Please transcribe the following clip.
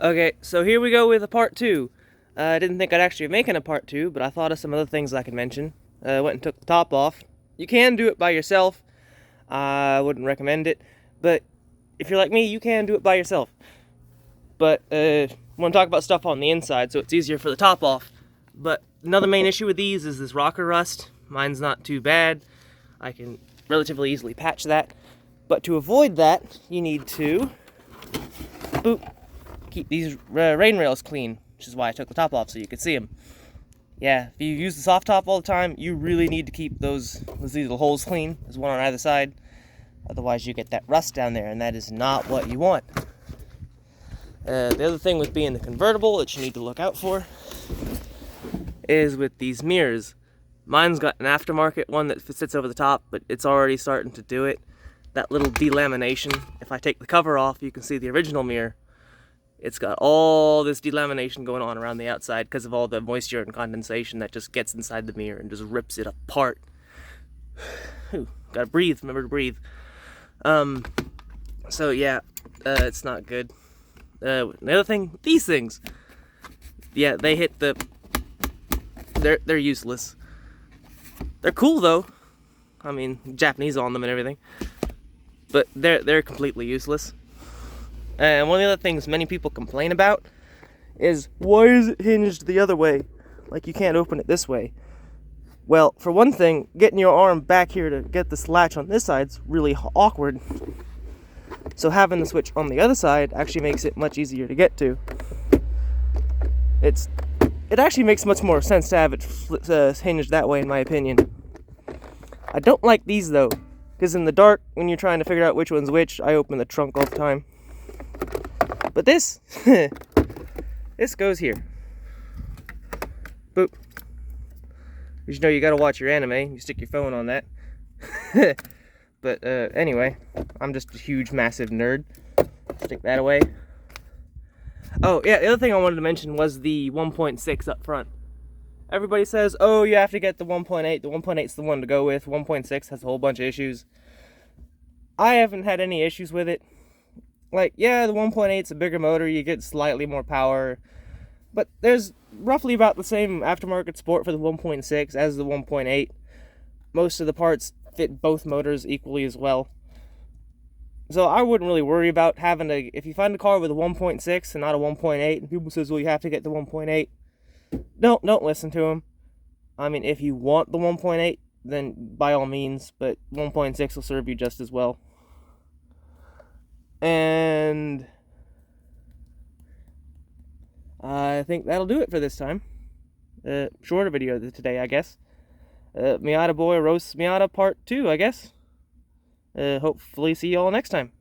Okay, so here we go with a part two. I didn't think I'd actually be making a part two, but I thought of some other things I could mention. Went and took the top off. You can do it by yourself. I wouldn't recommend it, but if you're like me, you can do it by yourself. But I want to talk about stuff on the inside, so it's easier for the top off. But another main issue with these is this rocker rust. Mine's not too bad. I can relatively easily patch that. But to avoid that, you need to keep these rain rails clean, which is why I took the top off so you could see them. Yeah, if you use the soft top all the time, you really need to keep these little holes clean. There's one on either side. Otherwise you get that rust down there, and that is not what you want. The other thing with being the convertible that you need to look out for is with these mirrors. Mine's got an aftermarket one that sits over the top, but it's already starting to do it. That little delamination, if I take the cover off, you can see the original mirror. It's got all this delamination going on around the outside because of all the moisture and condensation that just gets inside the mirror and just rips it apart. Gotta breathe, remember to breathe. So yeah, it's not good. The other thing, these things. Yeah, they hit the... They're useless. They're cool though. I mean, Japanese on them and everything. But they're completely useless. And one of the other things many people complain about is, why is it hinged the other way? Like you can't open it this way. Well, for one thing, getting your arm back here to get this latch on this side's really awkward. So having the switch on the other side actually makes it much easier to get to. It actually makes much more sense to have it hinged that way, in my opinion. I don't like these though, because in the dark, when you're trying to figure out which one's which, I open the trunk all the time. But this, this goes here. Boop. You know you gotta watch your anime, you stick your phone on that. But anyway, I'm just a huge, massive nerd. Stick that away. Oh yeah, the other thing I wanted to mention was the 1.6 up front. Everybody says, oh, you have to get the 1.8. The 1.8's the one to go with. 1.6 has a whole bunch of issues. I haven't had any issues with it. Like, yeah, the 1.8's a bigger motor, you get slightly more power, but there's roughly about the same aftermarket support for the 1.6 as the 1.8. Most of the parts fit both motors equally as well. So I wouldn't really worry about having to, if you find a car with a 1.6 and not a 1.8, and people says, well, you have to get the 1.8, don't listen to them. I mean, if you want the 1.8, then by all means, but 1.6 will serve you just as well. And I think that'll do it for this time. Shorter video today, I guess. Miata Boi roasts Miata part 2, I guess. Hopefully see y'all next time.